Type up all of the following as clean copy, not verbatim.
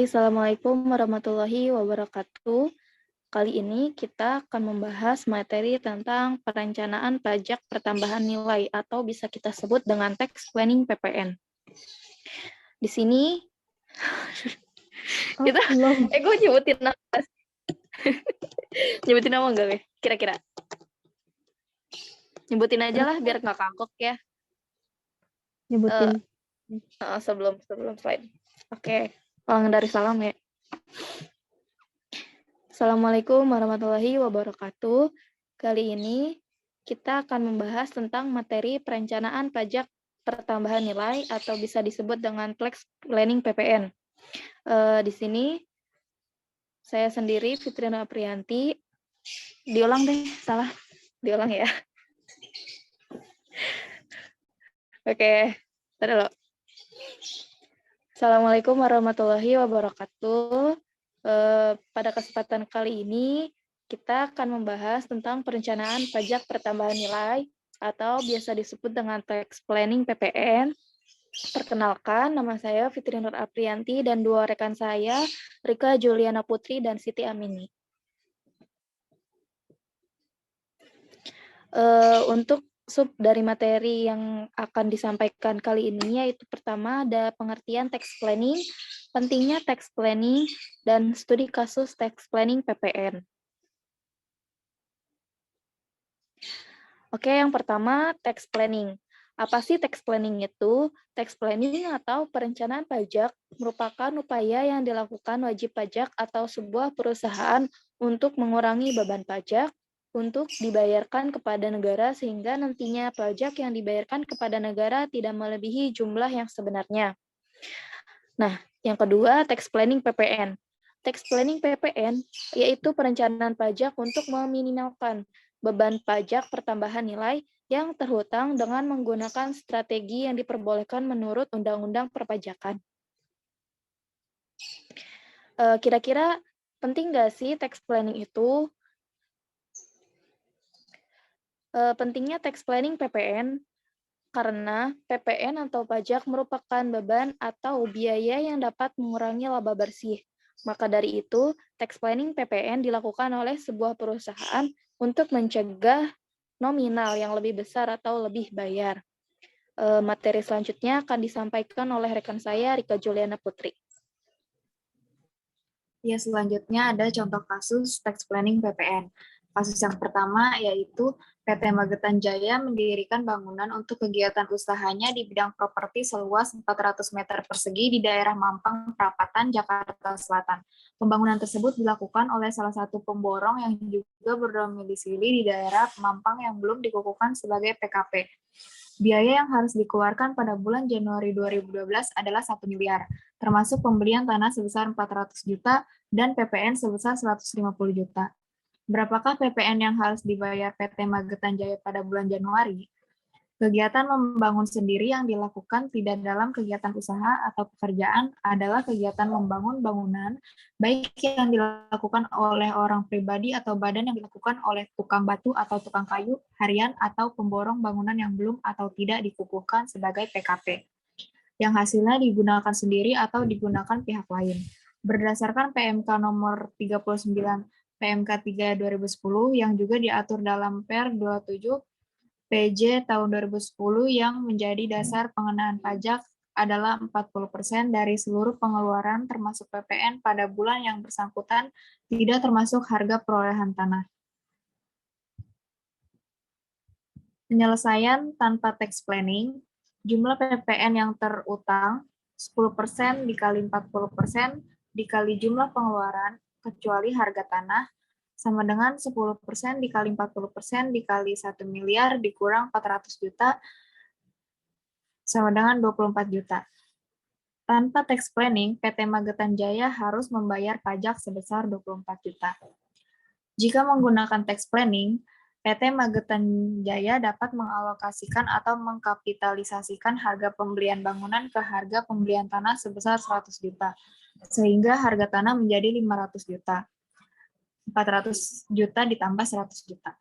Assalamualaikum warahmatullahi wabarakatuh. Kali ini kita akan membahas materi tentang perencanaan pajak pertambahan nilai atau bisa kita sebut dengan tax planning PPN. Di sini kita gue nyebutin nama. Nyebutin nama enggak, kira-kira? Nyebutin aja lah biar nggak kagok ya. Nyebutin. Sebelum slide. Oke, ulang dari salam ya. Assalamualaikum warahmatullahi wabarakatuh. Kali ini kita akan membahas tentang materi perencanaan pajak pertambahan nilai atau bisa disebut dengan tax planning PPN. Di sini saya sendiri Fitriana Aprianti. Diulang deh, salah. Diulang ya. Oke, taruh. Assalamualaikum warahmatullahi wabarakatuh. Pada kesempatan kali ini, kita akan membahas tentang perencanaan pajak pertambahan nilai atau biasa disebut dengan tax planning PPN. Perkenalkan, nama saya Fitri Nur Aprianti dan dua rekan saya, Rika Juliana Putri dan Siti Amini. Untuk sub dari materi yang akan disampaikan kali ini, yaitu pertama ada pengertian tax planning, pentingnya tax planning, dan studi kasus tax planning PPN. Oke, yang pertama tax planning. Apa sih tax planning itu? Tax planning atau perencanaan pajak merupakan upaya yang dilakukan wajib pajak atau sebuah perusahaan untuk mengurangi beban pajak untuk dibayarkan kepada negara sehingga nantinya pajak yang dibayarkan kepada negara tidak melebihi jumlah yang sebenarnya. Nah, yang kedua, tax planning PPN. Tax planning PPN yaitu perencanaan pajak untuk meminimalkan beban pajak pertambahan nilai yang terhutang dengan menggunakan strategi yang diperbolehkan menurut Undang-Undang Perpajakan. Kira-kira penting nggak sih tax planning itu? Pentingnya tax planning PPN karena PPN atau pajak merupakan beban atau biaya yang dapat mengurangi laba bersih. Maka dari itu, tax planning PPN dilakukan oleh sebuah perusahaan untuk mencegah nominal yang lebih besar atau lebih bayar. Materi selanjutnya akan disampaikan oleh rekan saya, Rika Juliana Putri. Ya, selanjutnya ada contoh kasus tax planning PPN. Kasus yang pertama yaitu PT Magetan Jaya mendirikan bangunan untuk kegiatan usahanya di bidang properti seluas 400 meter persegi di daerah Mampang, Perapatan, Jakarta Selatan. Pembangunan tersebut dilakukan oleh salah satu pemborong yang juga berdomisili di daerah Mampang yang belum dikukuhkan sebagai PKP. Biaya yang harus dikeluarkan pada bulan Januari 2012 adalah 1 miliar, termasuk pembelian tanah sebesar 400 juta dan PPN sebesar 150 juta. Berapakah PPN yang harus dibayar PT Magetan Jaya pada bulan Januari? Kegiatan membangun sendiri yang dilakukan tidak dalam kegiatan usaha atau pekerjaan adalah kegiatan membangun bangunan, baik yang dilakukan oleh orang pribadi atau badan yang dilakukan oleh tukang batu atau tukang kayu, harian, atau pemborong bangunan yang belum atau tidak dikukuhkan sebagai PKP, yang hasilnya digunakan sendiri atau digunakan pihak lain. Berdasarkan PMK nomor 39 PMK 3 2010 yang juga diatur dalam Per 27 PJ tahun 2010 yang menjadi dasar pengenaan pajak adalah 40% dari seluruh pengeluaran termasuk PPN pada bulan yang bersangkutan tidak termasuk harga perolehan tanah. Penyelesaian tanpa tax planning, jumlah PPN yang terutang 10% dikali 40% dikali jumlah pengeluaran kecuali harga tanah sama dengan 10% dikali 40% dikali 1 miliar dikurang 400 juta sama dengan 24 juta. Tanpa tax planning, PT Magetan Jaya harus membayar pajak sebesar 24 juta. Jika menggunakan tax planning, PT Magetan Jaya dapat mengalokasikan atau mengkapitalisasikan harga pembelian bangunan ke harga pembelian tanah sebesar 100 juta, sehingga harga tanah menjadi 500 juta. 400 juta ditambah 100 juta.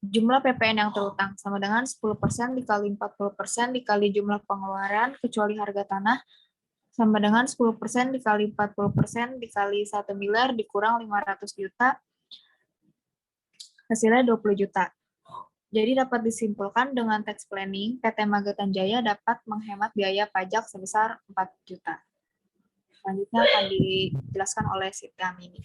Jumlah PPN yang terutang sama dengan 10% dikali 40% dikali jumlah pengeluaran kecuali harga tanah sama dengan 10% dikali 40% dikali 1 miliar dikurang 500 juta, hasilnya 20 juta. Jadi dapat disimpulkan dengan tax planning, PT Magetan Jaya dapat menghemat biaya pajak sebesar 4 juta. Selanjutnya akan dijelaskan oleh Siti Amini.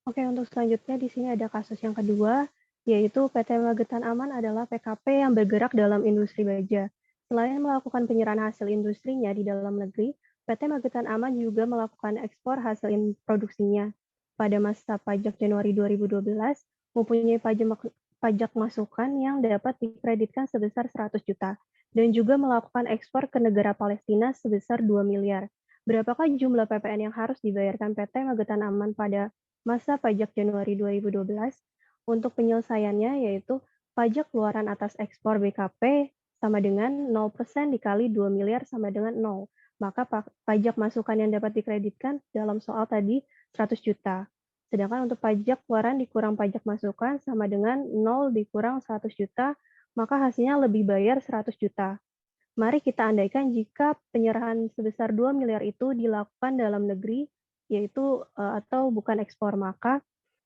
Oke, untuk selanjutnya di sini ada kasus yang kedua, yaitu PT Magetan Aman adalah PKP yang bergerak dalam industri baja. Selain melakukan penyerahan hasil industrinya di dalam negeri, PT Magetan Aman juga melakukan ekspor hasil produksinya. Pada masa pajak Januari 2012, mempunyai pajak masukan yang dapat dikreditkan sebesar 100 juta, dan juga melakukan ekspor ke negara Palestina sebesar 2 miliar. Berapakah jumlah PPN yang harus dibayarkan PT Magetan Aman pada masa pajak Januari 2012? Untuk penyelesaiannya yaitu pajak keluaran atas ekspor BKP sama dengan 0% dikali 2 miliar sama dengan 0. Maka pajak masukan yang dapat dikreditkan dalam soal tadi 100 juta. Sedangkan untuk pajak keluaran dikurang pajak masukan sama dengan 0 dikurang 100 juta, maka hasilnya lebih bayar 100 juta. Mari kita andaikan jika penyerahan sebesar 2 miliar itu dilakukan dalam negeri, yaitu atau bukan ekspor, maka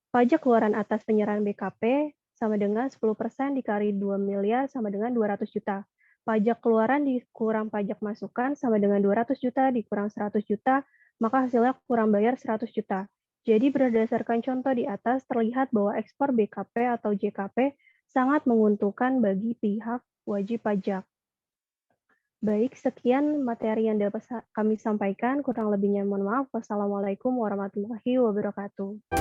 pajak keluaran atas penyerahan BKP sama dengan 10% dikali 2 miliar sama dengan 200 juta. Pajak keluaran dikurang pajak masukan sama dengan 200 juta dikurang 100 juta, maka hasilnya kurang bayar 100 juta. Jadi berdasarkan contoh di atas terlihat bahwa ekspor BKP atau JKP sangat menguntungkan bagi pihak wajib pajak. Baik, sekian materi yang dapat kami sampaikan. Kurang lebihnya mohon maaf. Wassalamualaikum warahmatullahi wabarakatuh.